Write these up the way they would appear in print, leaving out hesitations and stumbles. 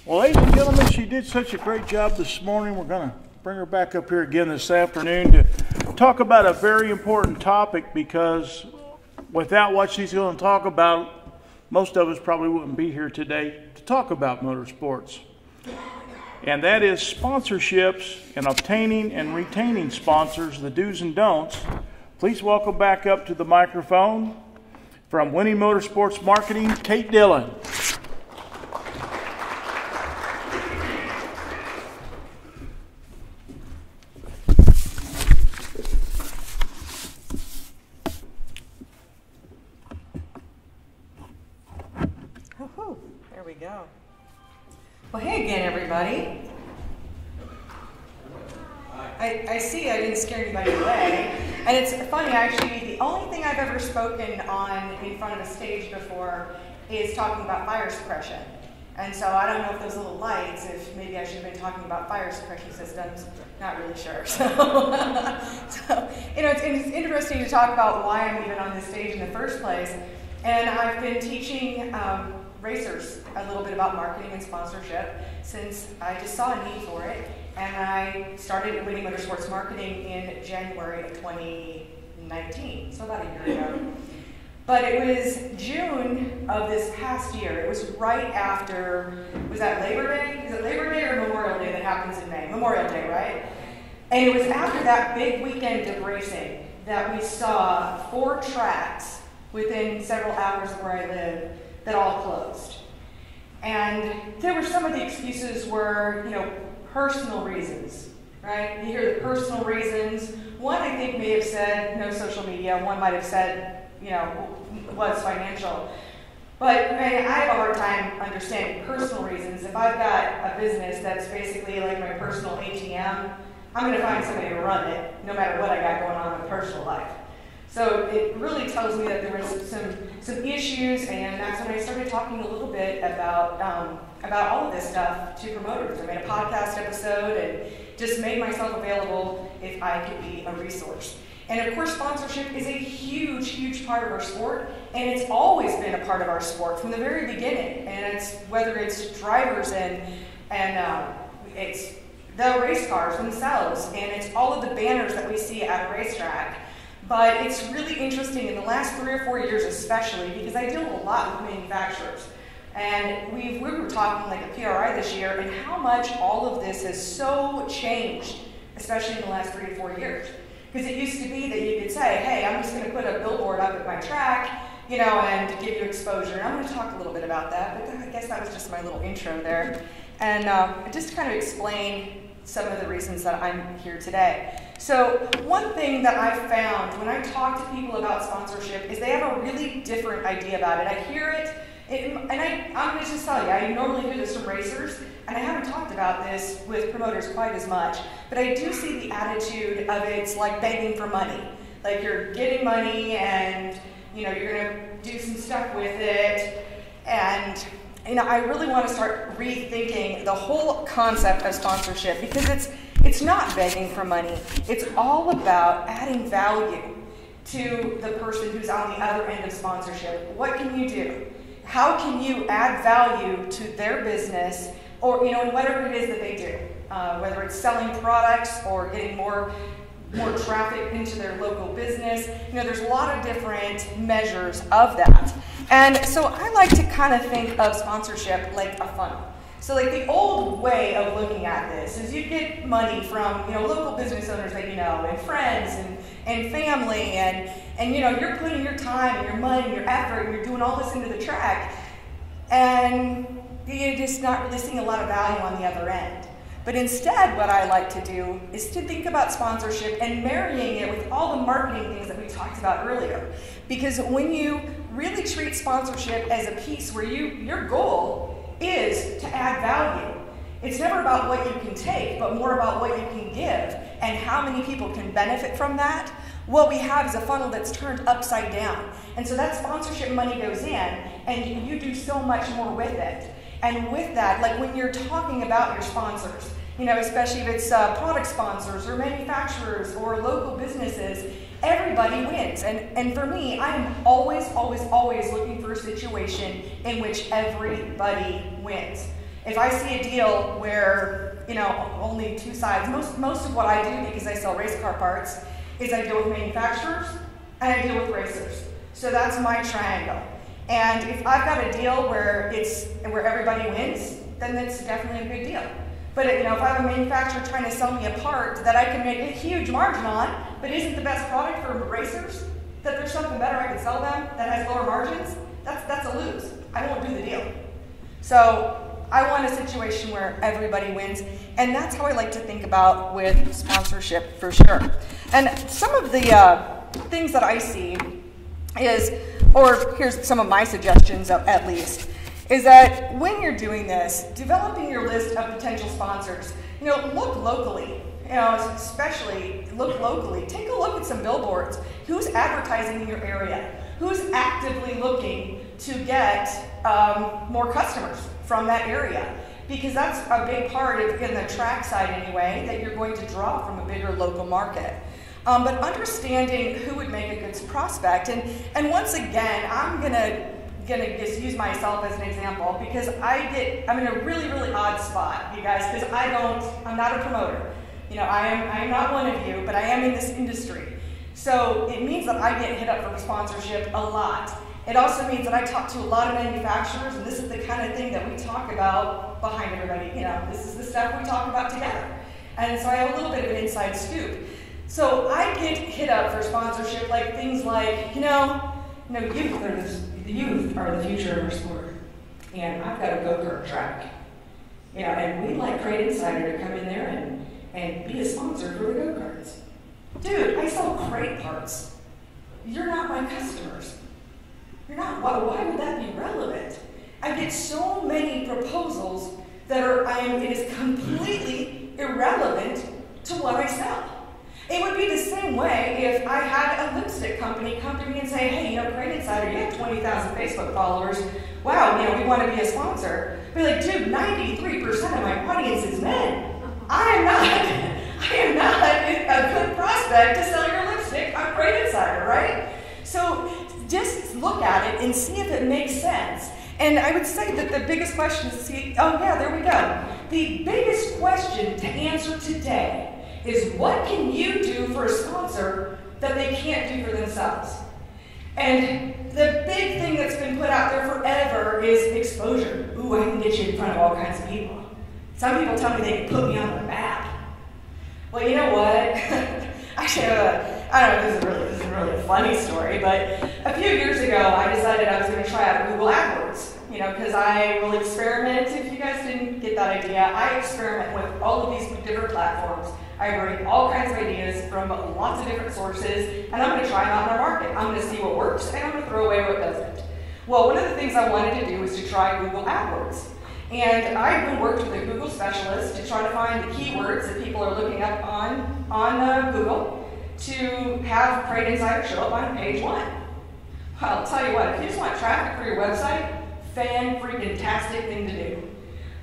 Well, ladies and gentlemen, she did such a great job this morning. We're going to bring her back up here again this afternoon to talk about a very important topic, because without what she's going to talk about, most of us probably wouldn't be here today to talk about motorsports. And that is sponsorships and obtaining and retaining sponsors, the do's and don'ts. Please welcome back up to the microphone from Winning Motorsports Marketing, Kate Dillon. There we go. Well, hey again, everybody. I see I didn't scare anybody away. And it's funny, actually, the only thing I've ever spoken on in front of a stage before is talking about fire suppression. And so I don't know if those little lights, if maybe I should have been talking about fire suppression systems. Not really sure. So it's interesting to talk about why I'm even on this stage in the first place. And I've been teaching racers a little bit about marketing and sponsorship since I just saw a need for it. And I started Winning Motorsports Marketing in January of 2019, so about a year ago. But it was June of this past year. It was right after, was that Labor Day? Is it Labor Day or Memorial Day that happens in May? Memorial Day, right? And it was after that big weekend of racing that we saw 4 tracks within several hours of where I live that all closed. And there were some of the excuses were, personal reasons, right? You hear the personal reasons. One, I think, may have said no social media. One might have said, was financial. But I have a hard time understanding personal reasons. If I've got a business that's basically like my personal ATM, I'm going to find somebody to run it, no matter what I got going on in my personal life. So it really tells me that there was some issues, and that's when I started talking a little bit about all of this stuff to promoters. I made a podcast episode and just made myself available if I could be a resource. And of course, sponsorship is a huge, huge part of our sport, and it's always been a part of our sport from the very beginning. And it's whether it's drivers and it's the race cars themselves, and it's all of the banners that we see at a racetrack. But it's really interesting in the last 3 or 4 years especially, because I deal a lot with manufacturers. And we were talking like a PRI this year, and how much all of this has so changed, especially in the last 3 to 4 years. Because it used to be that you could say, hey, I'm just going to put a billboard up at my track, and give you exposure. And I'm going to talk a little bit about that, but I guess that was just my little intro there. And just to kind of explain some of the reasons that I'm here today. So one thing that I've found when I talk to people about sponsorship is they have a really different idea about it. I hear it, and I'm going to just tell you, I normally hear this from racers, and I haven't talked about this with promoters quite as much, but I do see the attitude of it's like begging for money. Like you're getting money and you're going to do some stuff with it, and I really want to start rethinking the whole concept of sponsorship, because it's not begging for money. It's all about adding value to the person who's on the other end of sponsorship. What can you do? How can you add value to their business, or in whatever it is that they do, whether it's selling products or getting more traffic into their local business. There's a lot of different measures of that. And so I like to kind of think of sponsorship like a funnel. So like the old way of looking at this is you get money from local business owners that and friends and family, and you're putting your time and your money and your effort and you're doing all this into the track, and you're just not really seeing a lot of value on the other end. But instead, what I like to do is to think about sponsorship and marrying it with all the marketing things that we talked about earlier. Because when you really treat sponsorship as a piece where your goal is to add value, it's never about what you can take, but more about what you can give and how many people can benefit from that. What we have is a funnel that's turned upside down. And so that sponsorship money goes in, and you do so much more with it. And with that, like when you're talking about your sponsors, especially if it's product sponsors or manufacturers or local businesses, everybody wins. And for me, I am always, always, always looking for a situation in which everybody wins. If I see a deal where, only two sides, most of what I do, because I sell race car parts, is I deal with manufacturers and I deal with racers. So that's my triangle. And if I've got a deal where everybody wins, then that's definitely a good deal. But if I have a manufacturer trying to sell me a part that I can make a huge margin on, but isn't the best product for racers, that there's something better I can sell them that has lower margins, that's a lose. I won't do the deal. So I want a situation where everybody wins, and that's how I like to think about with sponsorship for sure. And some of the things that I see here's some of my suggestions at least, is that when you're doing this, developing your list of potential sponsors, look locally. Especially look locally. Take a look at some billboards. Who's advertising in your area? Who's actively looking to get more customers from that area? Because that's a big part of, in the track side anyway, that you're going to draw from a bigger local market. But understanding who would make a good prospect, and once again, I'm gonna just use myself as an example, because I'm in a really, really odd spot, you guys, because I'm not a promoter. I am not one of you, but I am in this industry. So it means that I get hit up for sponsorship a lot. It also means that I talk to a lot of manufacturers, and this is the kind of thing that we talk about behind everybody. This is the stuff we talk about together. And so I have a little bit of an inside scoop. So I get hit up for sponsorship, like things like, the youth are the future of our sport. And I've got a go-kart track. And we'd like Crate Insider to come in there and be a sponsor for the go-karts. Dude, I sell crate parts. You're not my customers. You're not. Why would that be relevant? I get so many proposals that it is completely irrelevant to what I sell. It would be the same way if I had a lipstick company come to me and say, hey, Crate Insider, you have 20,000 Facebook followers. Wow, we want to be a sponsor. I'd be like, dude, 93% of my audience is men. I am not a good prospect to sell your lipstick on Crate Insider, right? So just look at it and see if it makes sense. And I would say that the biggest question is there we go. The biggest question to answer today is, what can you do for a sponsor that they can't do for themselves? And the big thing that's been put out there forever is exposure. Ooh, I can get you in front of all kinds of people. Some people tell me they can put me on the map. Well, you know what? Actually, I don't know if this is really a funny story, but a few years ago, I decided I was going to try out Google AdWords. Because I will experiment. If you guys didn't get that idea, I experiment with all of these different platforms. I bring all kinds of ideas from lots of different sources, and I'm going to try them out in our market. I'm going to see what works, and I'm going to throw away what doesn't. Well, one of the things I wanted to do was to try Google AdWords. And I even worked with a Google specialist to try to find the keywords that people are looking up on Google to have Crate Insider show up on page 1. Well, I'll tell you what, if you just want traffic for your website, fan-freaking-tastic thing to do.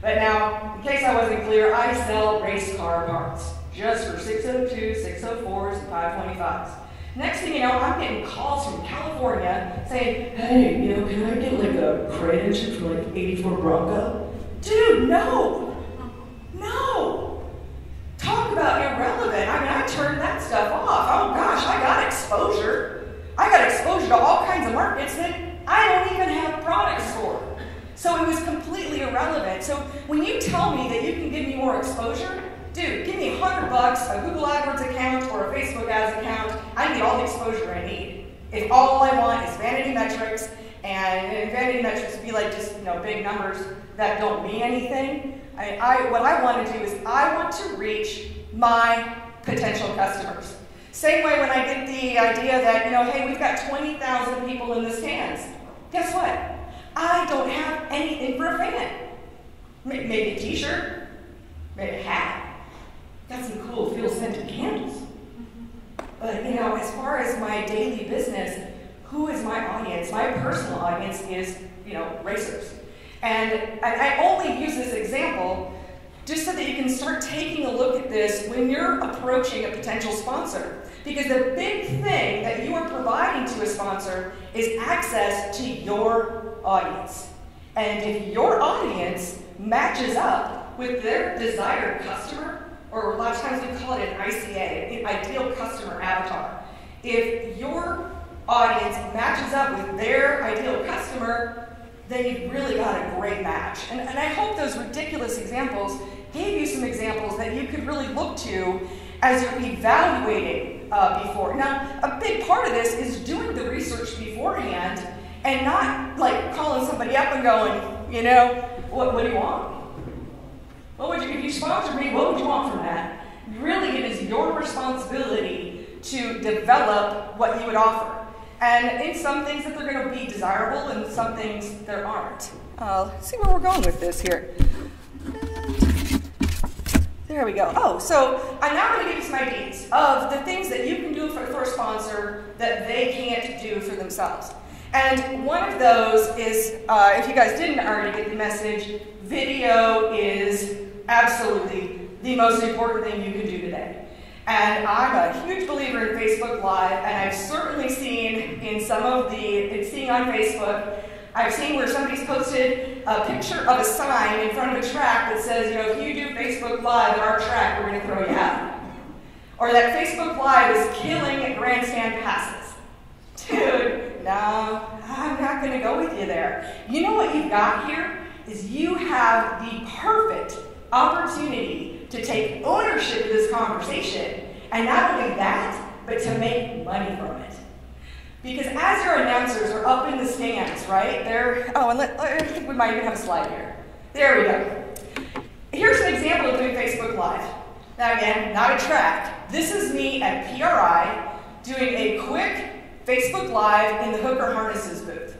But now, in case I wasn't clear, I sell race car parts, just for 602s, 604s, and 525s. Next thing you know, I'm getting calls from California saying, hey, can I get like a crate engine for like 84 Bronco? Dude, no! Talk about irrelevant. I turned that stuff off. Oh gosh, I got exposure. I got exposure to all kinds of markets that I don't even have products for. So it was completely irrelevant. So when you tell me that you can give me more exposure, dude, give me $100, a Google AdWords account or a Facebook ads account. I need all the exposure I need. If all I want is vanity metrics, and vanity metrics would be like just big numbers that don't mean anything. What I want to do is I want to reach my potential customers. Same way when I get the idea that, hey, we've got 20,000 people in the stands. Guess what? I don't have anything for a fan. Maybe a t-shirt, maybe a hat. Got some cool fuel-scented candles. But, as far as my daily business, who is my audience? My personal audience is, racers. And I only use this example just so that you can start taking a look at this when you're approaching a potential sponsor. Because the big thing that you are providing to a sponsor is access to your audience. And if your audience matches up with their desired customer, or a lot of times we call it an ICA, an ideal customer avatar. If your audience matches up with their ideal customer, then you've really got a great match. And I hope those ridiculous examples gave you some examples that you could really look to as you're evaluating before. Now, a big part of this is doing the research beforehand and not like calling somebody up and going, you know, what do you want? What would you, if you sponsor me, what would you want from that? Really, it is your responsibility to develop what you would offer. And in some things that they're going to be desirable, and some things there aren't. Let's see where we're going with this here. There we go. Oh, so I'm now going to give you some ideas of the things that you can do for a sponsor that they can't do for themselves. And one of those is, if you guys didn't already get the message, video is absolutely the most important thing you can do today. And I'm a huge believer in Facebook Live, and I've certainly seen in some of seeing on Facebook, I've seen where somebody's posted a picture of a sign in front of a track that says, you know, if you do Facebook Live at our track, we're going to throw you out. Or that Facebook Live is killing grandstand passes. Dude, no, I'm not going to go with you there. You know what you've got here is you have the perfect opportunity to take ownership of this conversation, and not only that, but to make money from it. Because as your announcers are up in the stands, right, I think we might even have a slide here. There we go. Here's an example of doing Facebook Live. Now again, not a track. This is me at PRI doing a quick Facebook Live in the Hooker Harnesses booth.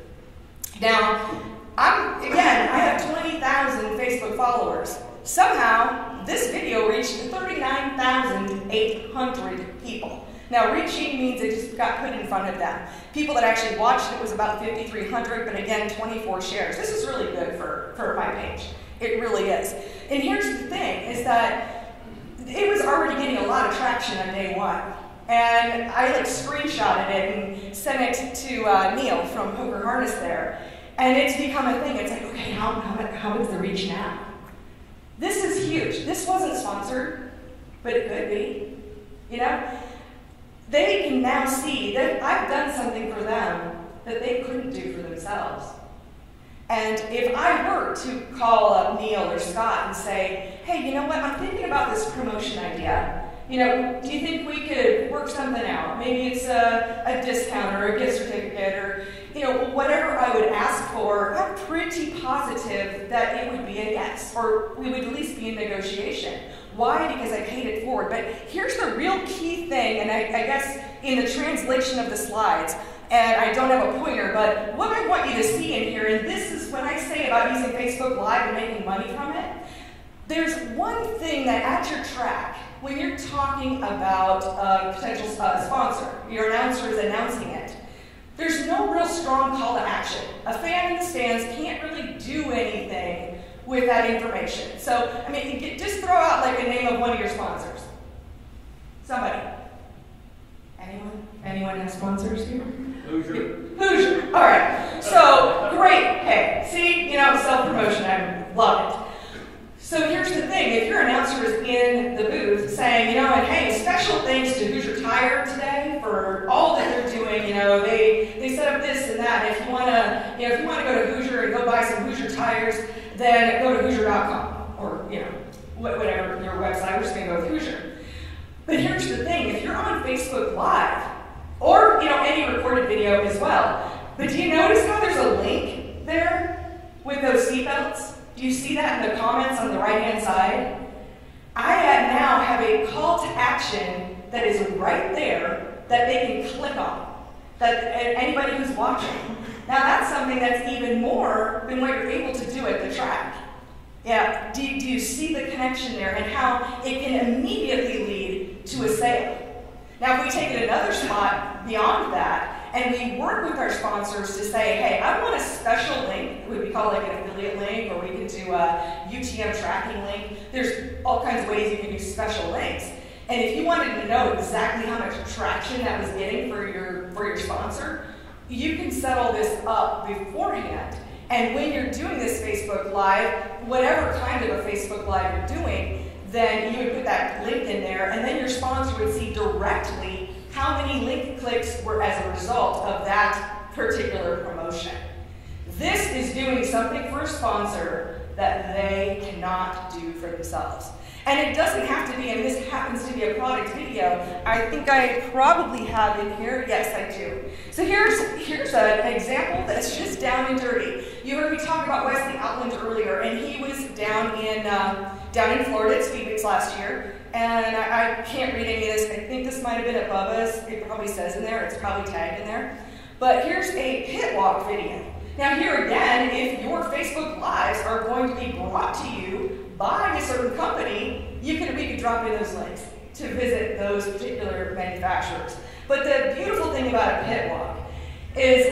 Now, I have 20,000 Facebook followers. Somehow, this video reached 39,800 people. Now, reaching means it just got put in front of them. People that actually watched it was about 5,300, but again, 24 shares. This is really good for my page. It really is. And here's the thing, is that it was already getting a lot of traction on day one. And I screenshotted it and sent it to Neil from Hooker Harness there. And it's become a thing. It's like, okay, how is the reach now? This is huge. This wasn't sponsored, but it could be. You know? They can now see that I've done something for them that they couldn't do for themselves. And if I were to call up Neil or Scott and say, hey, you know what, I'm thinking about this promotion idea. You know, do you think we could work something out? Maybe it's a discount or a gift certificate or, you know, whatever I would ask for, I'm pretty positive that it would be a yes, or we would at least be in negotiation. Why? Because I paid it forward. But here's the real key thing, and I guess in the translation of the slides, and I don't have a pointer, but what I want you to see in here, and this is when I say about using Facebook Live and making money from it, there's one thing that at your track, when you're talking about a potential sponsor, your announcer is announcing it, there's no real strong call to action. A fan in the stands can't really do anything with that information. So, I mean, just throw out like a name of one of your sponsors. Somebody. Anyone? Anyone have sponsors here? Hoosier. Hoosier. All right. So, great. Hey, see, you know, self-promotion. I love it. So here's the thing. If your announcer is in the booth saying, you know, and hey, special thanks to Hoosier Tire today for all that they're doing. You know, they set up this and that. If you want to, you know, if you want to go to Hoosier and go buy some Hoosier tires, then go to Hoosier.com or, you know, whatever your website. We're just going to go with Hoosier. But here's the thing. If you're on Facebook Live, or, you know, any recorded video as well, but do you notice how there's a link there with those seatbelts? Do you see that in the comments on the right-hand side? I now have a call to action that is right there that they can click on, that anybody who's watching. Now that's something that's even more than what you're able to do at the track. Yeah, do you see the connection there and how it can immediately lead to a sale? Now if we take it another spot beyond that, and we work with our sponsors to say, hey, I want a special link. We call it like an affiliate link, or we can do a UTM tracking link. There's all kinds of ways you can do special links. And if you wanted to know exactly how much traction that was getting for your sponsor, you can settle this up beforehand. And when you're doing this Facebook Live, whatever kind of a Facebook Live you're doing, then you would put that link in there, and then your sponsor would see directly how many link clicks were as a result of that particular promotion. This is doing something for a sponsor that they cannot do for themselves. And it doesn't have to be, and this happens to be a product video. I think I probably have in here. Yes, I do. So here's an example that's just down and dirty. You heard me talk about Wesley Outland earlier, and he was down in Florida at Speed Weeks last year. And I can't read any of this. I think this might have been at Bubba's. It probably says in there. It's probably tagged in there. But here's a pit walk video. Now here again, if your Facebook Lives are going to be brought to you by a certain company, we could drop in those links to visit those particular manufacturers. But the beautiful thing about a pit walk is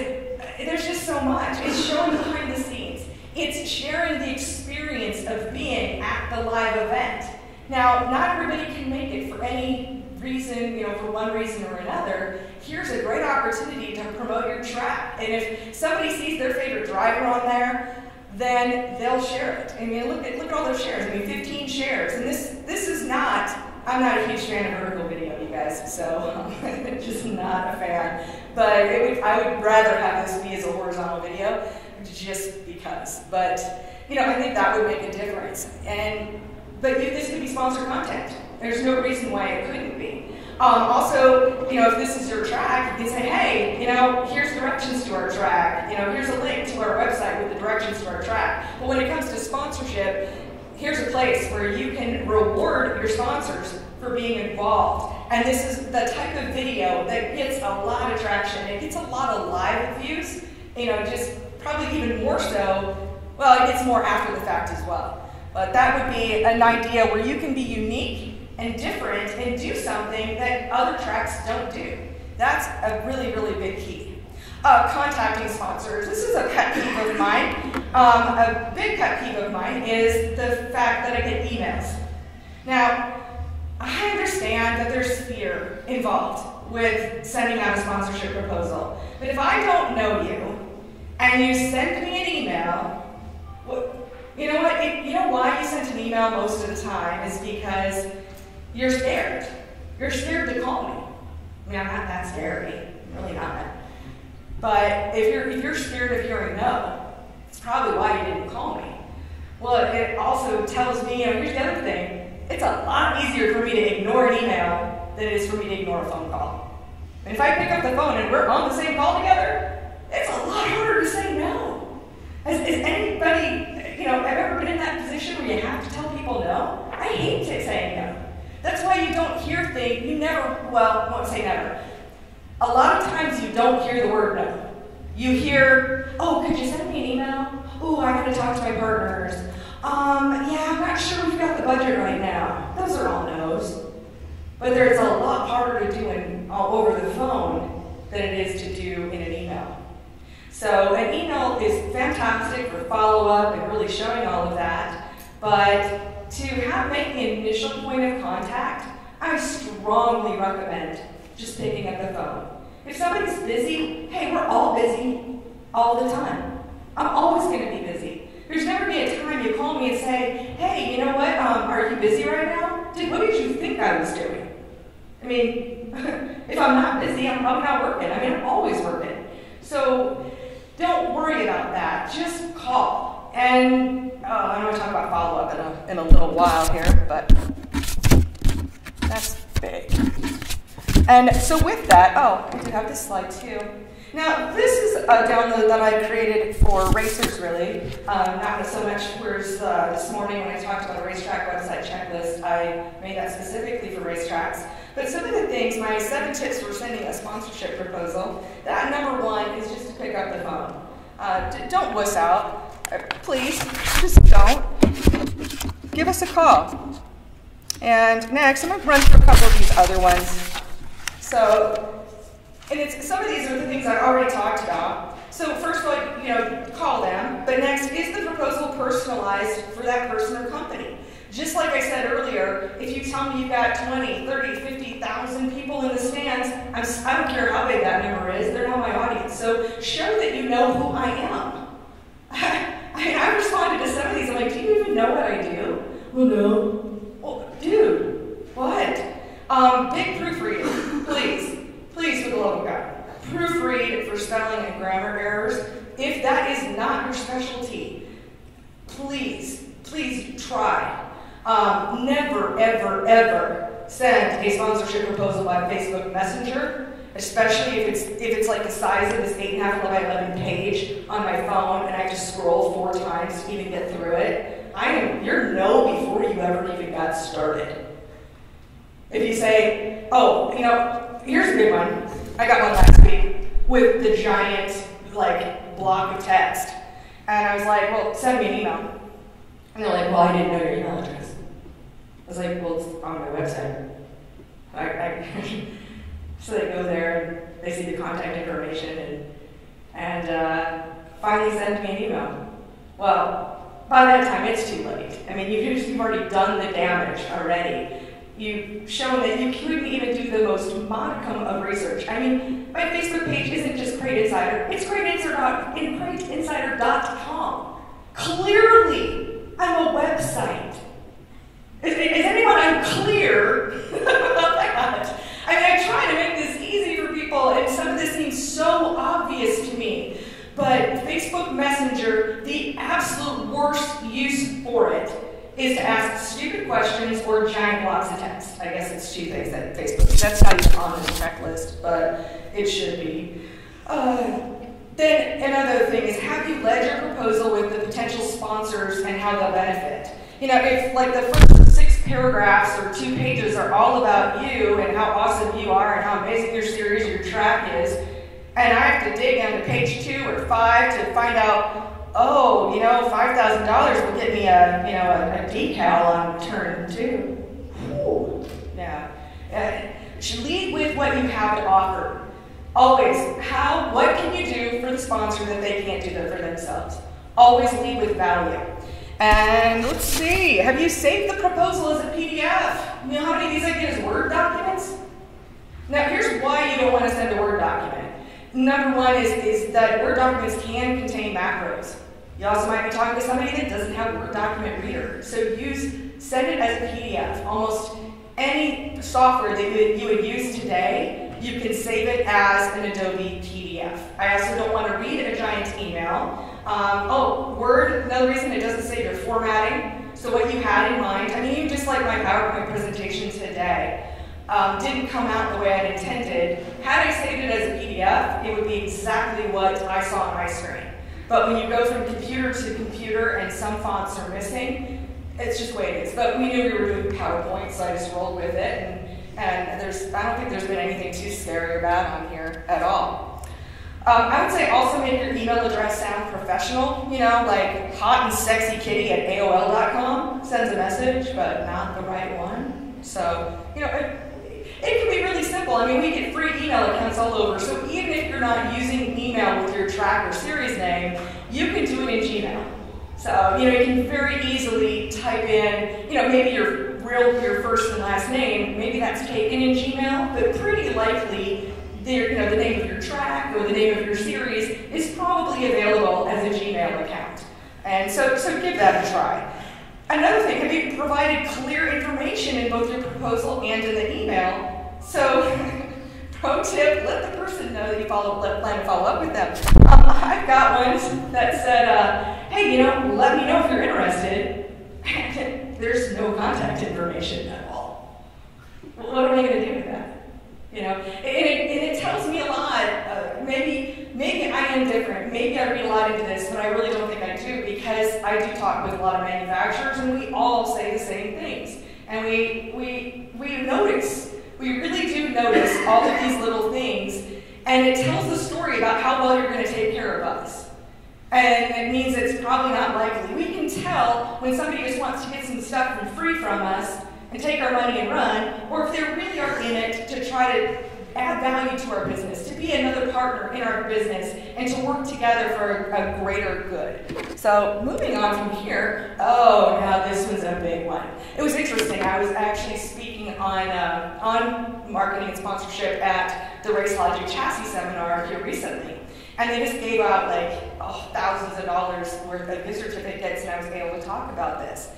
there's just so much. It's showing behind the scenes. It's sharing the experience of being at the live event. Now, not everybody can make it for any reason, for one reason or another. Here's a great opportunity to promote your track. And if somebody sees their favorite driver on there, then they'll share it. I mean, look at all those shares. I mean, 15 shares. And this is not, I'm not a huge fan of vertical video, you guys, so I'm just not a fan. But I would rather have this be as a horizontal video, just because. But, I think that would make a difference. But this could be sponsored content. There's no reason why it couldn't be. Also, if this is your track, you can say, hey, here's directions to our track. Here's a link to our website with the directions to our track. But when it comes to sponsorship, here's a place where you can reward your sponsors for being involved. And this is the type of video that gets a lot of traction. It gets a lot of live views, just probably even more so. Well, it gets more after the fact as well. But that would be an idea where you can be unique and different and do something that other tracks don't do. That's a really, really big key. Contacting sponsors. This is a pet peeve of mine. A big pet peeve of mine is the fact that I get emails. Now, I understand that there's fear involved with sending out a sponsorship proposal. But if I don't know you and you send me an email, you know what? You know why you sent an email most of the time is because you're scared. You're scared to call me. I mean, I'm not that scary. I'm really not. But if you're scared of hearing no, it's probably why you didn't call me. Well, it also tells me, here's the other thing. It's a lot easier for me to ignore an email than it is for me to ignore a phone call. And if I pick up the phone and we're on the same call together, it's a lot harder to say no. Has anybody, have ever been in that position where you have to tell people no? I hate saying no. That's why you don't hear things, I won't say never. A lot of times you don't hear the word no. You hear, oh, could you send me an email? Oh, I gotta talk to my partners. Yeah, I'm not sure we've got the budget right now. Those are all no's. But there's a lot harder to do all over the phone than it is to do in an email. So an email is fantastic for follow-up and really showing all of that, but to make the initial point of contact, I strongly recommend just picking up the phone. If somebody's busy, hey, we're all busy all the time. I'm always going to be busy. There's never be a time you call me and say, hey, you know what, are you busy right now? What did you think I was doing? I mean, if I'm not busy, I'm probably not working. I mean, I'm always working. So don't worry about that. Just call. And I'm going to talk about follow-up in a little while here, but that's big. And so with that, I do have this slide too. Now, this is a download that I created for racers, really. Not so much whereas this morning when I talked about a racetrack website checklist, I made that specifically for racetracks. But some of the things, my 7 tips for sending a sponsorship proposal, that number 1 is just to pick up the phone. Don't wuss out. Please, just don't. Give us a call. And next, I'm going to run through a couple of these other ones. So, some of these are the things I already talked about. So first of all, call them. But next, is the proposal personalized for that person or company? Just like I said earlier, if you tell me you've got 20, 30, 50,000 people in the stands, I don't care how big that number is, they're not my audience. So show that you know who I am. I responded to some of these, I'm like, do you even Well, no. Well, dude, what? Big proofreading, please. Please, for the love of God. Proofread for spelling and grammar errors. If that is not your specialty, please try. Never, ever, ever send a sponsorship proposal by Facebook Messenger, especially if it's like the size of this 8.5 by 11 page on my phone, and I have to scroll 4 times to even get through it. You're no before you ever even got started. If you say, oh, here's a good one. I got one last week with the giant block of text, and I was like, well, send me an email. And they're like, well, I didn't know your email address. I was like, well, it's on my website. So they go there and they see the contact information and finally send me an email. Well, by that time, it's too late. I mean, you've already done the damage already. You've shown that you couldn't even do the most modicum of research. I mean, my Facebook page isn't just Crate Insider. It's CrateInsider.com. Clearly, I'm a website. Is anyone unclear about that? I mean, I try to make this easy for people, and some of this seems so obvious to me. But Facebook Messenger, the absolute worst use for it is to ask stupid questions or giant blocks of text. I guess it's 2 things that Facebook, that's not even on the checklist, but it should be. Then another thing is, have you led your proposal with the potential sponsors and how they'll benefit? If the first 6 paragraphs or 2 pages are all about you and how awesome you are and how amazing your series or your track is, and I have to dig down to page 2 or 5 to find out, oh, $5,000 will get me a decal on turn 2. Whew. Yeah. Should lead with what you have to offer. Always, what can you do for the sponsor that they can't do that for themselves? Always lead with value. And let's see, have you saved the proposal as a PDF? You know how many of these I get as Word documents? Now, here's why you don't want to send a Word document. Number one is that Word documents can contain macros. You also might be talking to somebody that doesn't have a Word document reader. So send it as a PDF. Almost any software that you would use today, you can save it as an Adobe PDF. I also don't want to read a giant email. Word, another reason it doesn't save your formatting. So what you had in mind, even just like my PowerPoint presentation today, didn't come out the way I'd intended. Had I saved it as a PDF, it would be exactly what I saw on my screen. But when you go from computer to computer and some fonts are missing, it's just the way it is. But we knew we were doing PowerPoint, so I just rolled with it. And I don't think there's been anything too scary about on here at all. I would say also make your email address sound professional, like hot and sexy kitty at AOL.com sends a message, but not the right one. So, it can be really simple. We get free email accounts all over, so even if you're not using email with your track or series name, you can do it in Gmail. So, you can very easily type in, maybe your first and last name, maybe that's taken in Gmail, but pretty likely the name of your track or the name of your series is probably available as a Gmail account. And so give that a try. Another thing, have you provided clear information in both your proposal and in the email? So, pro tip, let the person know that you plan to follow up with them. I've got ones that said, hey, let me know if you're interested. There's no contact information at all. What am I going to do with that? And it tells me a lot. Maybe I am different. Maybe I read a lot into this, but I really don't think I do, because I do talk with a lot of manufacturers, and we all say the same things. And we notice. We really do notice all of these little things, and it tells the story about how well you're going to take care of us. And it means it's probably not likely. We can tell when somebody just wants to get some stuff for free from us and take our money and run, or if they really are in it to try to add value to our business, to be another partner in our business, and to work together for a greater good. So moving on from here, now this was a big one. It was interesting. I was actually speaking on marketing and sponsorship at the Race Logic Chassis seminar here recently. And they just gave out thousands of dollars worth of gift certificates, and I was able to talk about this.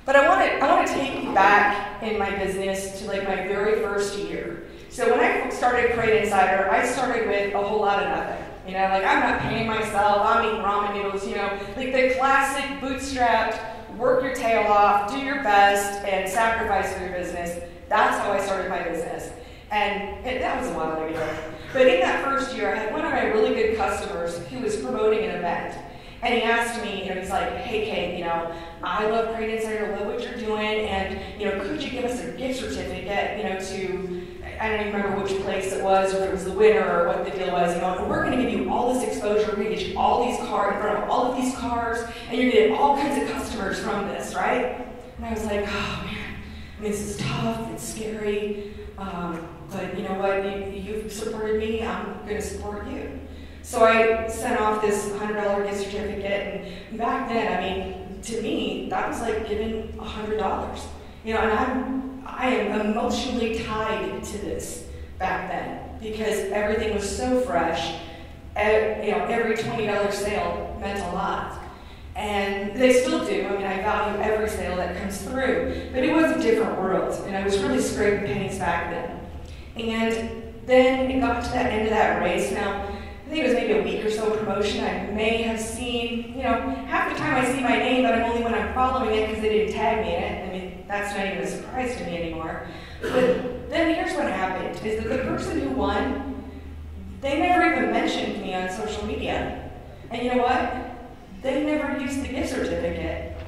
But I want to take you back in my business to like my very first year. So when I started Crate Insider, I started with a whole lot of nothing. You know, like I'm not paying myself, I'm eating ramen noodles, you know, like the classic bootstrapped, work your tail off, do your best, and sacrifice for your business. That's how I started my business. And that was a while ago. But in that first year, I had one of my really good customers who was promoting an event. And he asked me, you know, he's like, hey, Kate, you know, I love Crate Insider, I love what you're doing, and, you know, could you give us a gift certificate, you know, to, I don't even remember which place it was, or if it was the winner, or what the deal was, you know, and we're going to give you all this exposure, we're going to get you all these cars, in front of all of these cars, and you're going to get all kinds of customers from this, right? And I was like, oh, man, I mean, this is tough, it's scary, but you know what, you've supported me, I'm going to support you. So I sent off this $100 gift certificate, and back then, I mean, to me, that was like giving $100. You know, and I am emotionally tied to this back then because everything was so fresh. You know, every $20 sale meant a lot. And they still do. I mean, I value every sale that comes through. But it was a different world, and I was really scraping pennies back then. And then it got to that end of that race. Now, I think it was maybe a week or so of promotion. I may have seen, you know, half the time I see my name, but I'm only when I'm following it because they didn't tag me in it. I mean, that's not even a surprise to me anymore. But then here's what happened, is that the person who won, they never even mentioned me on social media. And you know what? They never used the gift certificate.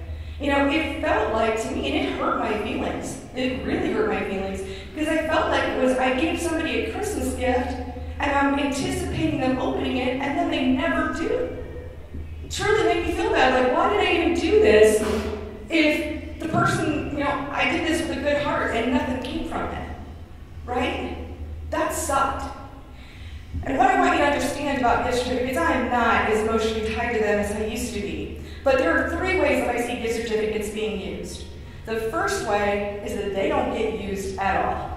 You know, it felt like to me, and it hurt my feelings. It really hurt my feelings because I felt like it was, I gave somebody a Christmas gift and I'm anticipating them opening it, and then they never do. It truly made me feel bad. Like, why did I even do this if the person, you know, I did this with a good heart and nothing came from it, right? That sucked. And what I want you to understand about gift certificates, I am not as emotionally tied to them as I used to be. But there are 3 ways that I see gift certificates being used. The first way is that they don't get used at all.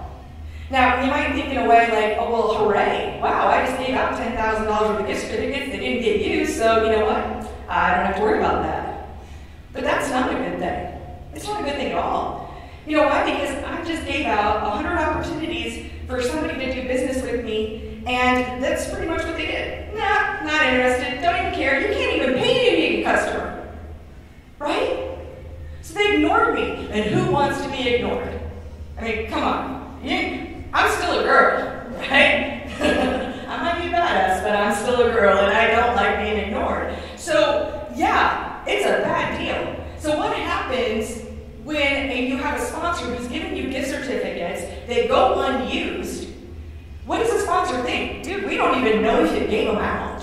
Now, you might think in a way like, oh, well, hooray. Wow, I just gave out $10,000 worth of gift certificates. They didn't get used, so you know what? I don't have to worry about that. But that's not a good thing. It's not a good thing at all. You know why? Because I just gave out 100 opportunities for somebody to do business with me, and that's pretty much what they did. Nah, not interested. Don't even care. You can't even pay to be a customer. Right? So they ignored me. And who wants to be ignored? I mean, come on. I'm still a girl, right? I might be a badass, but I'm still a girl, and I don't like being ignored. So, yeah, it's a bad deal. So what happens when you have a sponsor who's giving you gift certificates, they go unused? What does the sponsor think? Dude, we don't even know if you gave them out.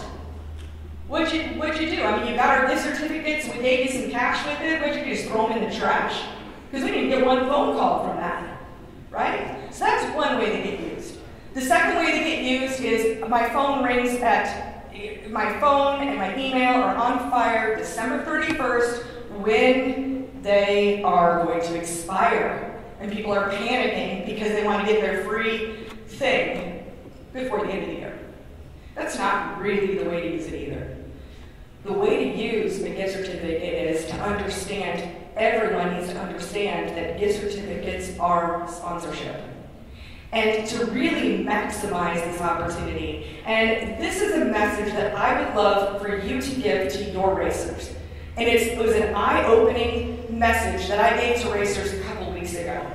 What'd you do? I mean, you got our gift certificates, we gave you some cash with it, what'd you do? Just throw them in the trash? Because we didn't get one phone call from that, right? So that's one way they get used. The second way they get used is my phone rings at, my phone and my email are on fire December 31st when they are going to expire. And people are panicking because they want to get their free thing before the end of the year. That's not really the way to use it either. The way to use a gift certificate is to understand, everyone needs to understand that gift certificates are sponsorship. And to really maximize this opportunity. And this is a message that I would love for you to give to your racers. And it was an eye-opening message that I gave to racers a couple weeks ago.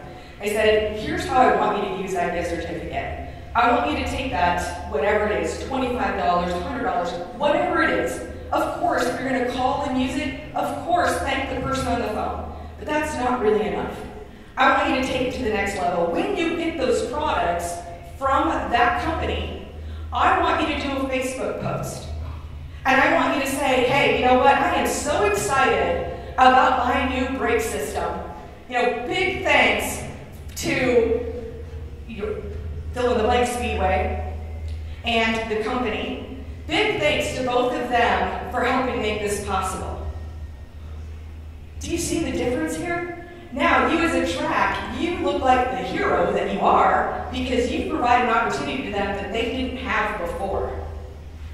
I said, here's how I want you to use that gift certificate. I want you to take that, whatever it is, $25, $100, whatever it is. Of course, if you're going to call and use it, of course, thank the person on the phone. But that's not really enough. I want you to take it to the next level. When you get those products from that company, I want you to do a Facebook post. And I want you to say, hey, you know what? I am so excited about my new brake system. You know, big thanks to fill in the blank Speedway and the company. Big thanks to both of them for helping make this possible. Do you see the difference here? Now, you as a track, you look like the hero that you are because you provide an opportunity to them that they didn't have before.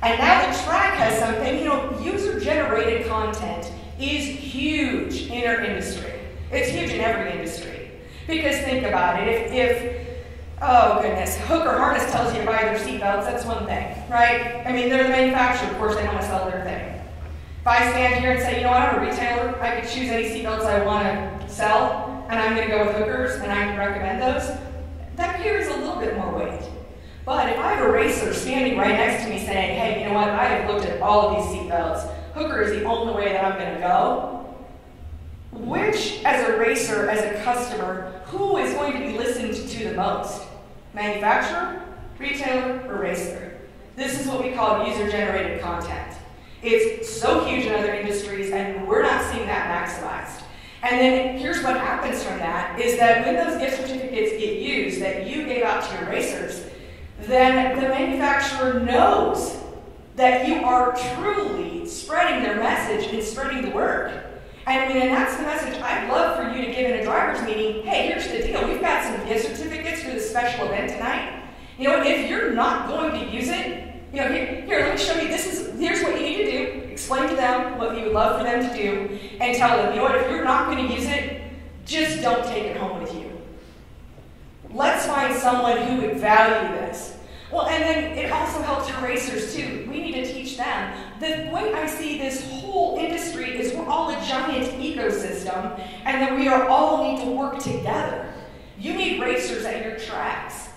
And now the track has something, you know, user-generated content is huge in our industry. It's huge in every industry. Because think about it, if oh goodness, Hook or Harness tells you to buy their seatbelts, that's one thing, right? I mean, they're the manufacturer, of course they want to sell their thing. If I stand here and say, you know what, I'm a retailer, I could choose any seatbelts I want to sell, and I'm going to go with Hookers, and I can recommend those, that carries a little bit more weight. But if I have a racer standing right next to me saying, hey, you know what, I have looked at all of these seatbelts, Hooker is the only way that I'm going to go, which, as a racer, as a customer, who is going to be listened to the most? Manufacturer, retailer, or racer? This is what we call user-generated content. It's so huge in other industries, and we're not seeing that maximized. And then here's what happens from that, is that when those gift certificates get used that you gave out to your racers, then the manufacturer knows that you are truly spreading their message and spreading the word. And I mean, and that's the message I'd love for you to give in a driver's meeting. Hey, here's the deal. We've got some gift certificates for this special event tonight. You know, if you're not going to use it, you know, here, let me show you. Here's what you need to do. Explain to them what you would love for them to do, and tell them, you know what, if you're not going to use it, just don't take it home with you. Let's find someone who would value this. Well, and then it also helps your racers too. We need to teach them. The way I see this whole industry is we're all a giant ecosystem, and that we all need to work together. You need racers at your tracks,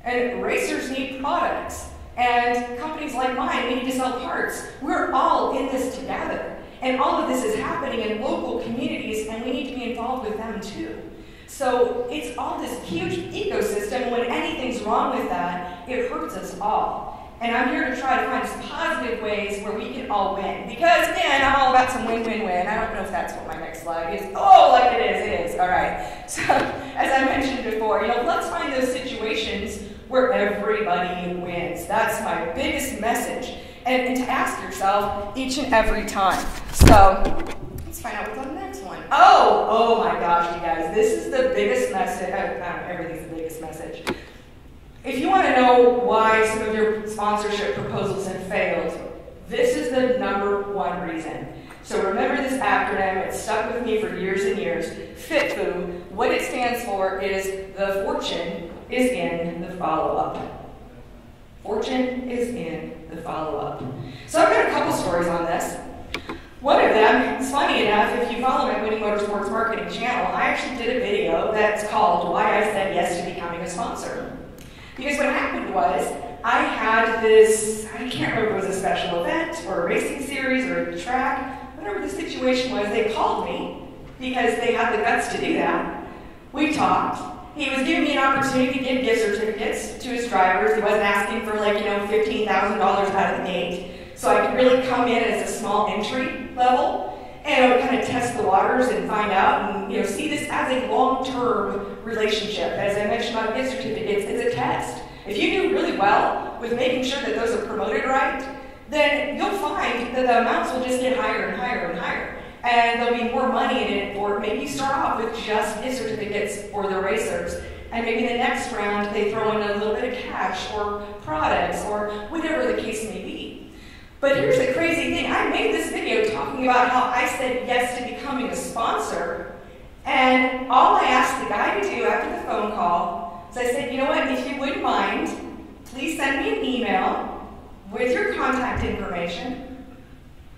and racers need products. And companies like mine, we need to sell parts. We're all in this together. And all of this is happening in local communities, and we need to be involved with them too. So it's all this huge ecosystem. When anything's wrong with that, it hurts us all. And I'm here to try to find positive ways where we can all win. Because, man, I'm all about some win-win-win. I don't know if that's what my next slide is. Oh, like it is. All right. So, as I mentioned before, you know, let's find those situations where everybody wins. That's my biggest message. And to ask yourself each and every time. So, let's find out what's on the next one. Oh my gosh, you guys. This is the biggest message. Everything's the biggest message. If you want to know why some of your sponsorship proposals have failed, this is the #1 reason. So remember this acronym. It's stuck with me for years and years. FITFU. What it stands for is the fortune is in the follow-up. Fortune is in the follow-up. So I've got a couple stories on this. One of them, it's funny enough, if you follow my Winning Motorsports marketing channel, I actually did a video that's called Why I Said Yes to Becoming a Sponsor. Because what happened was, I had this, I can't remember if it was a special event or a racing series or a track, whatever the situation was, they called me because they had the guts to do that. We talked. He was giving me an opportunity to give gift certificates to his drivers. He wasn't asking for like, $15,000 out of the gate. So I could really come in as a small entry level, and I would kind of test the waters and find out and see this as a long-term relationship. As I mentioned about gift certificates, it's a test. If you do really well with making sure that those are promoted right, then you'll find that the amounts will just get higher and higher and higher. And there'll be more money in it, or maybe you start off with just gift certificates for the racers, and maybe the next round they throw in a little bit of cash or products or whatever the case may be. But here's the crazy thing. I made this video talking about how I said yes to becoming a sponsor, and all I asked the guy to do after the phone call is I said, you know what, if you wouldn't mind, please send me an email with your contact information.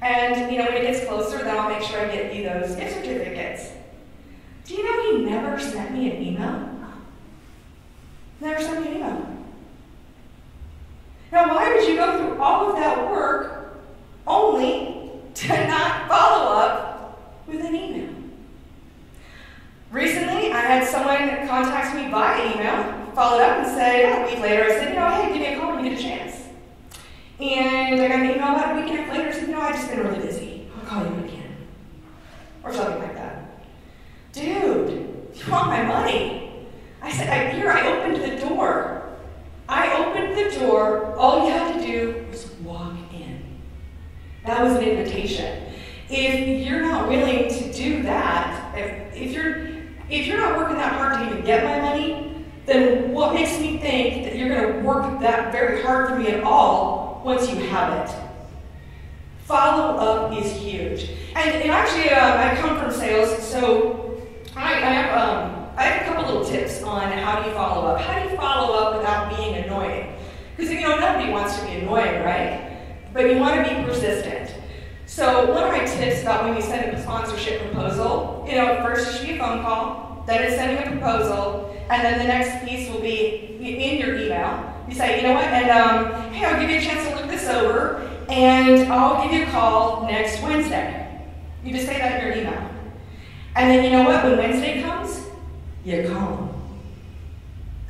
And, when it gets closer, then I'll make sure I get you those gift certificates. Do you know he never sent me an email? Never sent me an email. Now, why would you go through all of that work only to not follow up with an email? Recently, I had someone contact me via email, followed up and said, a week later, I said, hey, give me a call when you get a chance. And I got an email about a week and a half later, said, I've just been really busy. I'll call you again. Or something like that. Dude, you want my money? I said, I opened the door. All you had to do was walk in. That was an invitation. If you're not willing to do that, if you're not working that hard to even get my money, then what makes me think that you're going to work that very hard for me at all once you have it? Follow-up is huge. And actually, I come from sales, so I have a couple little tips on how do you follow up. How do you follow up without being annoying? Because nobody wants to be annoying, right? But you want to be persistent. So one of my tips about when you send a sponsorship proposal, first it should be a phone call, then it's sending a proposal, and then the next piece will be in your email. You say, you know what, and hey, I'll give you a chance to look this over, and I'll give you a call next Wednesday. You just say that in your email. And then you know what, when Wednesday comes, you call them.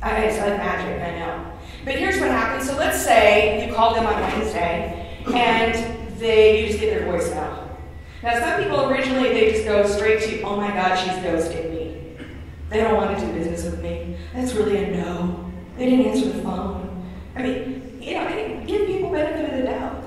It's like magic, I know. But here's what happens. So let's say you call them on Wednesday, and you just get their voicemail. Now some people originally, they just go straight to, oh my God, she's ghosting me. They don't want to do business with me. That's really a no. They didn't answer the phone. I mean, I give people benefit of the doubt.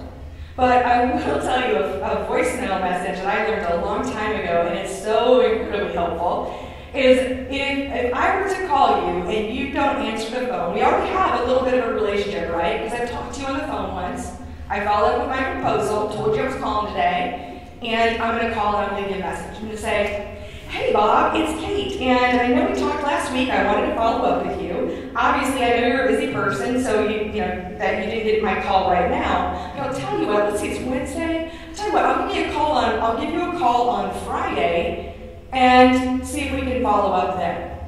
But I will tell you a voicemail message that I learned a long time ago, and it's so incredibly helpful, is if I were to call you and you don't answer the phone, we already have a little bit of a relationship, right? Because I've talked to you on the phone once. I followed up with my proposal, told you I was calling today, and I'm going to call and I'm going to leave you a message. I'm going to say, hey Bob, it's Kate, and I know we talked last week. I wanted to follow up with you. Obviously, I know you're a busy person, so that you didn't get my call right now. But I'll tell you what. Let's see, it's Wednesday. I'll tell you what. I'll give you a call on Friday, and see if we can follow up then.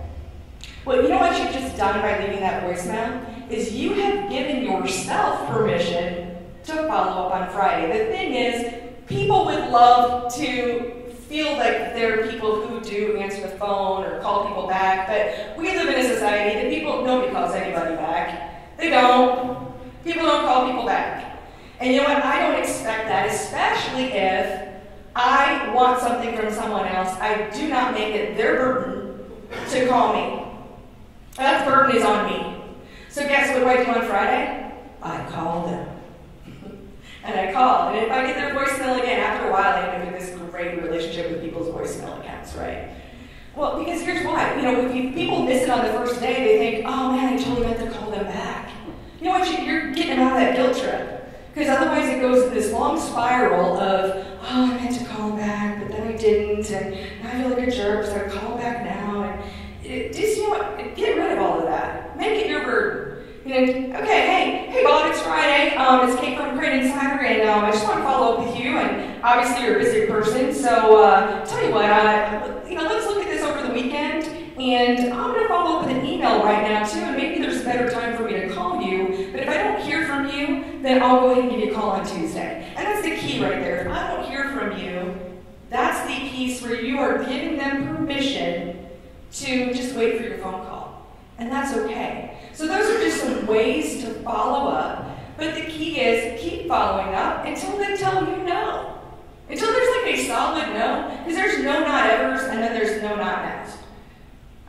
Well, you know what you've just done by leaving that voicemail is you have given yourself permission to follow up on Friday. The thing is, people would love to feel like there are people who do answer the phone or call people back, but we live in a society that nobody calls anybody back. They don't. People don't call people back. And you know what? I don't expect that, especially if I want something from someone else. I do not make it their burden to call me. That burden is on me. So guess what do I do on Friday? I call them. And I call, and if I get their voicemail again, after a while, I end up with this great relationship with people's voicemail accounts, right? Well, because here's why. If people miss it on the first day, they think, oh man, I totally meant to call them back. You know what? You're getting them out of that guilt trip. Because otherwise it goes in this long spiral of, oh, I meant to call them back, but then I didn't, and now I feel like a jerk, so I call them back now. And just, get rid of all of that. Make it your burden. Okay, hey Bob, it's Friday. It's Kate from Crane Insider, and I just want to follow up with you. And obviously, you're a busy person, so tell you what, let's look at this over the weekend. And I'm going to follow up with an email right now too. And maybe there's a better time for me to call you. But if I don't hear from you, then I'll go ahead and give you a call on Tuesday. And that's the key right there. If I don't hear from you, that's the piece where you are giving them permission to just wait for your phone call. And that's okay. So those are just some ways to follow up, but the key is keep following up until they tell you no. Until there's like a solid no, because there's no not evers and then there's no not nows.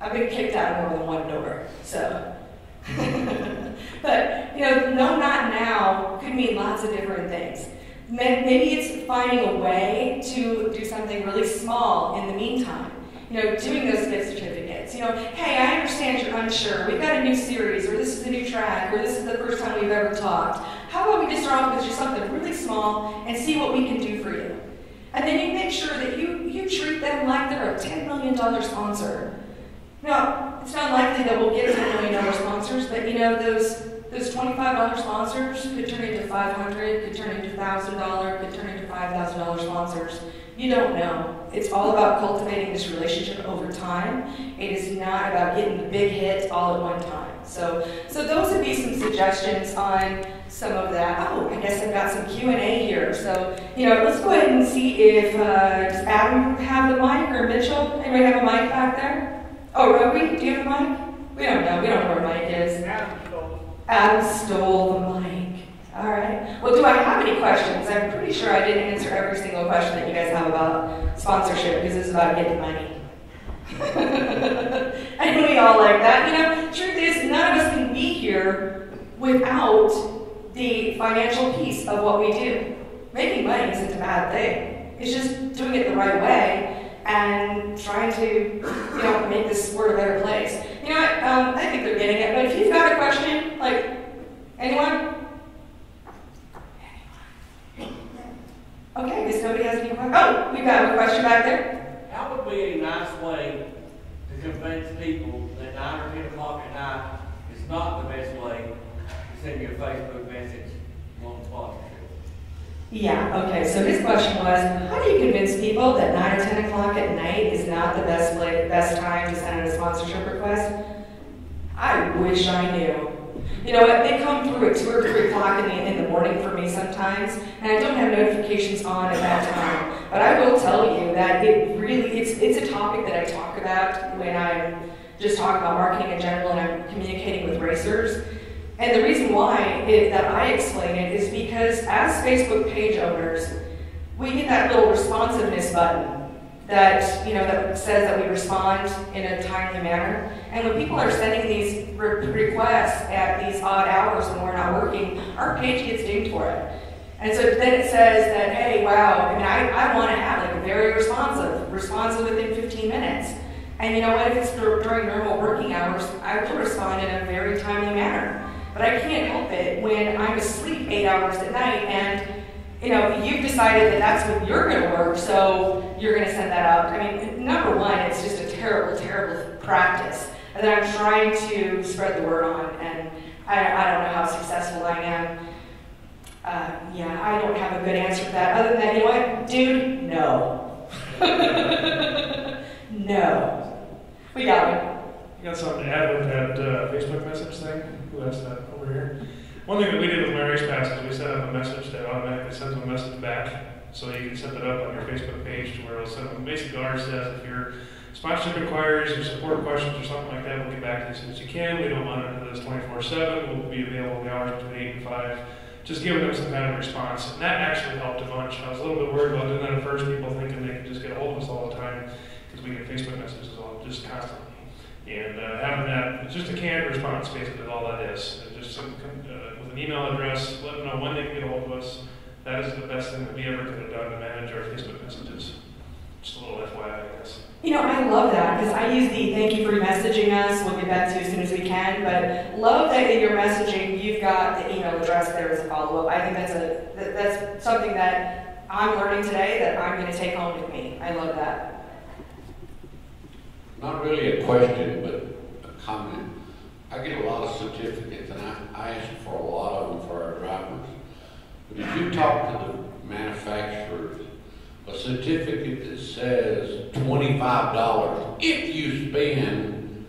I've been kicked out of more than one door, so. But, no not now could mean lots of different things. Maybe it's finding a way to do something really small in the meantime. Doing those gift certificates. Hey, I understand you're unsure. We've got a new series, or this is a new track, or this is the first time we've ever talked. How about we just start off with just something really small and see what we can do for you? And then you make sure that you treat them like they're a $10 million sponsor. Now, it's not likely that we'll get $10 million sponsors, but those $25 sponsors could turn into $500, could turn into $1,000, could turn into $5,000 sponsors. You don't know. It's all about cultivating this relationship over time. It is not about getting the big hit all at one time. So those would be some suggestions on some of that. Oh, I guess I've got some Q&A here. So, let's go ahead and see if, does Adam have the mic or Mitchell? Anybody have a mic back there? Oh, Roby, do you have a mic? We don't know. We don't know where Mike is. Adam stole the mic. All right. Well, do I have any questions? I'm pretty sure I didn't answer every single question that you guys have about sponsorship because this is about getting money. And we all like that. Truth is, none of us can be here without the financial piece of what we do. Making money isn't a bad thing. It's just doing it the right way and trying to, make this world a better place. You know what? I think they're getting it. But if you've got a question, anyone? Okay, I guess nobody has any questions. Oh, we've got a question back there. How would be a nice way people that 9 or 10 o'clock at night is not the best way to send you a Facebook message on sponsorship? Yeah, okay, so his question was, how do you convince people that 9 or 10 o'clock at night is not the best time to send in a sponsorship request? I wish I knew. You know what, they come through at 2 or 3 o'clock in the morning for me sometimes, and I don't have notifications on at that time. But I will tell you that it's a topic that I talk about when I'm just talking about marketing in general and I'm communicating with racers. And the reason why that I explain it is because as Facebook page owners, we get that little responsiveness button that, you know, that says that we respond in a timely manner. And when people are sending these requests at these odd hours when we're not working, our page gets dinged for it. And so then it says that, hey, wow, I mean, I want to have like a very responsive within 15 minutes. And you know what, if it's during normal working hours, I will respond in a very timely manner. But I can't help it when I'm asleep 8 hours at night and, you know, you've decided that that's when you're going to work, so you're going to send that out. I mean, number one, it's just a terrible, terrible practice that I'm trying to spread the word on, and I don't know how successful I am. Yeah, I don't have a good answer for that. Other than that, you know what, dude, no. No. We got it. You got something to add with that Facebook message thing? Who has that over here? One thing that we did with my race pass is we set up a message that automatically sends a message back. So you can set that up on your Facebook page to where it'll send them. Basically, ours says if your sponsorship inquiries or support questions or something like that, we'll get back to you as soon as you can. We don't monitor this 24/7. We'll be available in the hours between 8 and 5. Just giving them some kind of response. And that actually helped a bunch. I was a little bit worried about doing that at first, people thinking they could just get a hold of us all the time because we get Facebook messages all just constantly. And having that, it's just a canned response basically is all that is. And just some, with an email address, let them know when they can get a hold of us. That is the best thing that we ever could have done to manage our Facebook messages. Just a little FYI, I guess. You know, I love that because I use the thank you for messaging us. We'll get back to you as soon as we can. But love that in your messaging, you've got the email address there as a follow-up. I think that's something that I'm learning today that I'm going to take home with me. I love that. Not really a question, but a comment. I get a lot of certificates, and I ask for a lot of them for our drivers. But if you talk to the manufacturers, a certificate that says $25 if you spend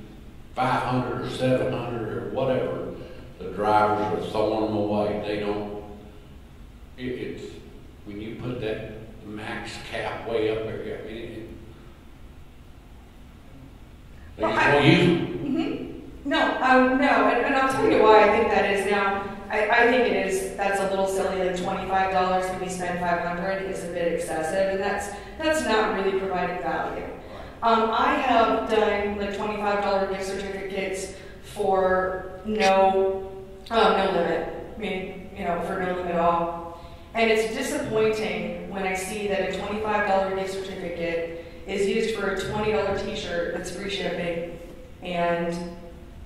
$500 or $700 or whatever, the drivers are throwing them away. They don't. It's when you put that max cap way up there. I mean, they just won't use them. Mm-hmm. No, and I'll tell you why I think that is now. I think it is, that's a little silly, like $25 when we spend $500 is a bit excessive, and that's not really providing value. I have done like $25 gift certificates for no limit. I mean, you know, for no limit at all. And it's disappointing when I see that a $25 gift certificate is used for a $20 t-shirt that's free shipping, and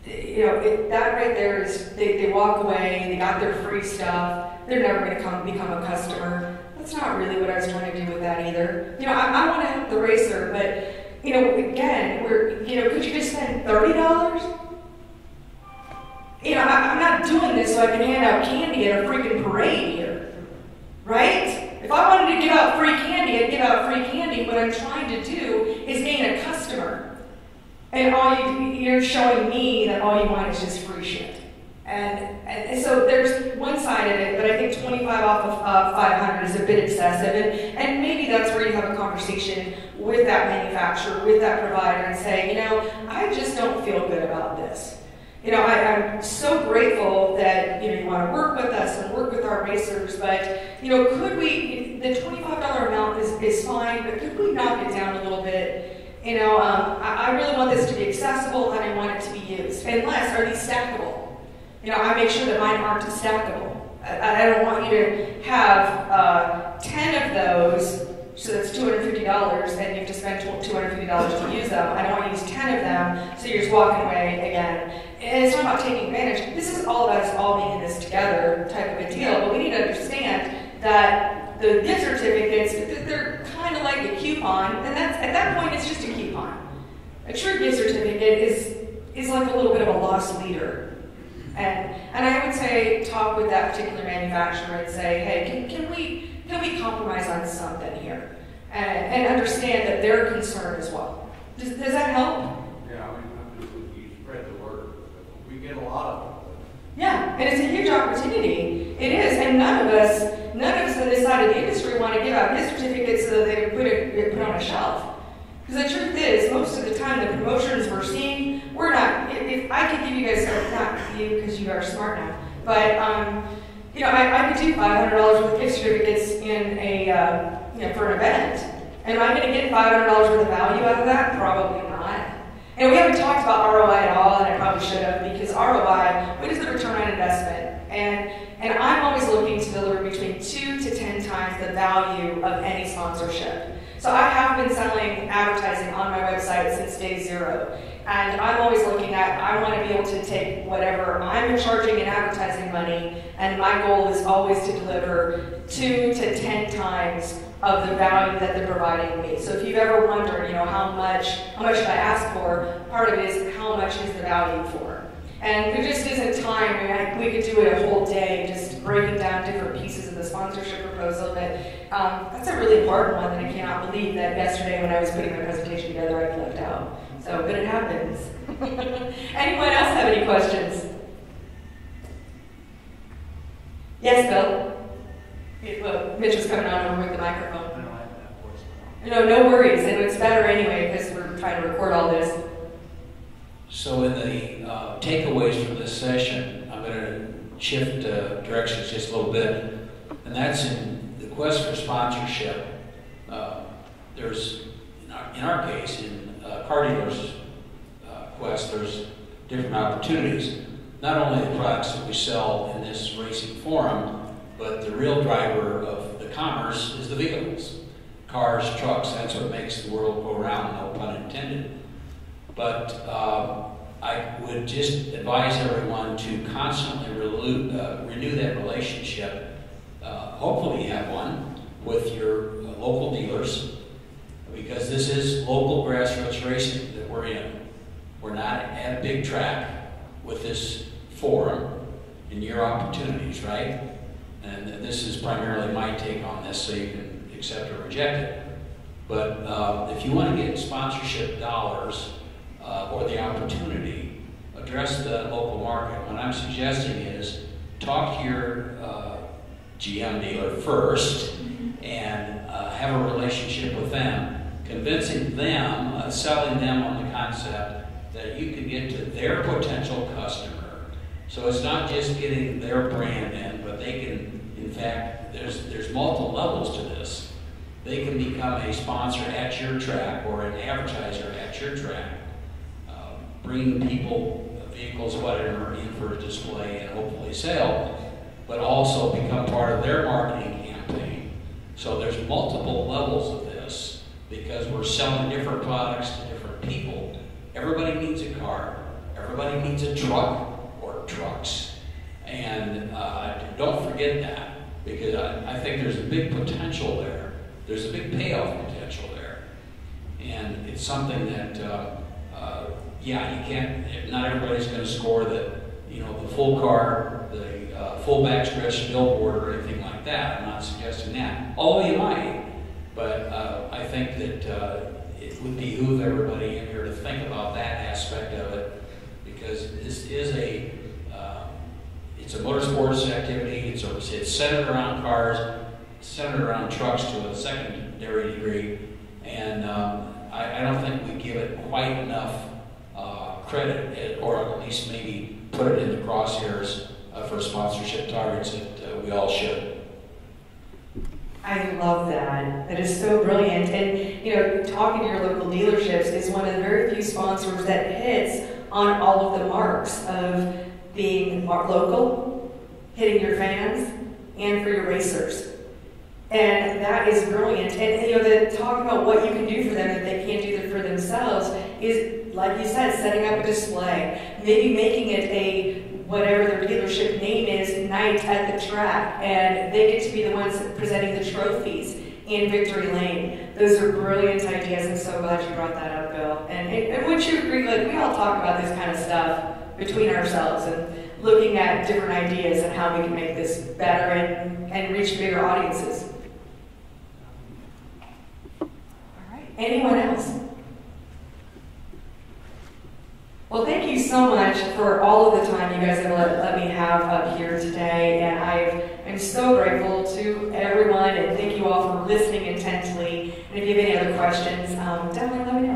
you know, that right there is, they walk away, they got their free stuff, they're never going to become a customer. That's not really what I was trying to do with that either. You know, I want to help the racer, but, you know, again, could you just spend $30? You know, I'm not doing this so I can hand out candy at a freaking parade here, right? If I wanted to give out free candy, I'd give out free candy. What I'm trying to do is gain a customer. And you're showing me that all you want is just free shit. And so there's one side of it, but I think 25 off of 500 is a bit excessive. And maybe that's where you have a conversation with that manufacturer, with that provider, and say, you know, I just don't feel good about this. You know, I'm so grateful that, you know, you want to work with us and work with our racers, but, you know, could we, the $25 amount is fine, but could we knock it down a little bit? You know, I really want this to be accessible and I want it to be used. Unless, are these stackable? You know, I make sure that mine aren't stackable. I don't want you to have 10 of those, so that's $250, and you have to spend $250 to use them. I don't want you to use 10 of them, so you're just walking away again. And it's not about taking advantage. This is all about us all being in this together type of a deal, but we need to understand that the gift certificates, they're kind of like a coupon, and at that point it's just a coupon. A true gift certificate is like a little bit of a lost leader. And I would say talk with that particular manufacturer and say, hey, can we compromise on something here? And understand that they're concerned as well. Does that help? Yeah, I mean, you spread the word. We get a lot of them. Yeah, and it's a huge opportunity. It is, and none of us on this side of the industry want to give out gift certificates so that they can put it on a shelf. Because the truth is, most of the time, the promotions we're seeing, we're not. If I could give you guys, not you because you are smart now, but you know, I could do $500 worth of gift certificates in a for an event. And am I going to get $500 worth of value out of that? Probably not. And we haven't talked about ROI at all, and I probably should have, because ROI, what is the return on investment? And I'm always looking to deliver between 2 to 10 times the value of any sponsorship. So I have been selling advertising on my website since day 0. And I'm always looking at, I want to be able to take whatever I'm charging in advertising money, and my goal is always to deliver 2 to 10 times of the value that they're providing me. So if you've ever wondered, you know, how much should I ask for, part of it is how much is the value for. And there just isn't time. I mean, we could do it a whole day, just breaking down different pieces of the sponsorship proposal, but that's a really important one that I cannot believe that yesterday when I was putting my presentation together, I left out. So, but it happens. Anyone else have any questions? Yes, Bill? Well, Mitch was coming on over with the microphone. I don't have that voice. No worries, and it's better anyway because we're trying to record all this. So in the takeaways from this session, I'm going to shift directions just a little bit, and that's in the quest for sponsorship. There's, in our case, in car dealers' quest, there's different opportunities. Not only the products that we sell in this racing forum, but the real driver of the commerce is the vehicles. Cars, trucks, that's what makes the world go round, no pun intended. But I would just advise everyone to constantly renew that relationship. Hopefully you have one with your local dealers, because this is local grassroots racing that we're in. We're not at a big track with this forum and your opportunities, right? And this is primarily my take on this, so you can accept or reject it. But if you want to get sponsorship dollars or the opportunity, address the local market. What I'm suggesting is talk to your GM dealer first and have a relationship with them, convincing them, selling them on the concept that you can get to their potential customer. So it's not just getting their brand in, but they can, in fact, there's multiple levels to this. They can become a sponsor at your track or an advertiser at your track, bringing people, vehicles, whatever, in for a display and hopefully sale, but also become part of their marketing campaign. So there's multiple levels of this because we're selling different products to different people. Everybody needs a car. Everybody needs a truck or trucks. And don't forget that, because I think there's a big potential there. There's a big payoff potential there. And it's something that, yeah, you can't, not everybody's going to score the full car, the full backstretch billboard or anything like that. I'm not suggesting that. Although you might, but I think that it would behoove everybody in here to think about that aspect of it, because this is it's a motorsports activity. It's centered around cars, centered around trucks to a secondary degree, and I don't think we give it quite enough credit, or at least maybe put it in the crosshairs for sponsorship targets that we all should. I love that. That is so brilliant. And talking to your local dealerships is one of the very few sponsors that hits on all of the marks of being local, hitting your fans, and for your racers. And that is brilliant. And the talk about what you can do for them that they can't do for themselves is, like you said, setting up a display, maybe making it whatever their dealership name is, night at the track, and they get to be the ones presenting the trophies. in Victory Lane. Those are brilliant ideas. I'm so glad you brought that up, Bill. And would you agree, like, we all talk about this kind of stuff between ourselves and looking at different ideas and how we can make this better and reach bigger audiences. All right, anyone else? Well, thank you so much for all of the time you guys have let me have up here today, and I'm so grateful to everyone, and thank you all for listening intently. And if you have any other questions, definitely let me know.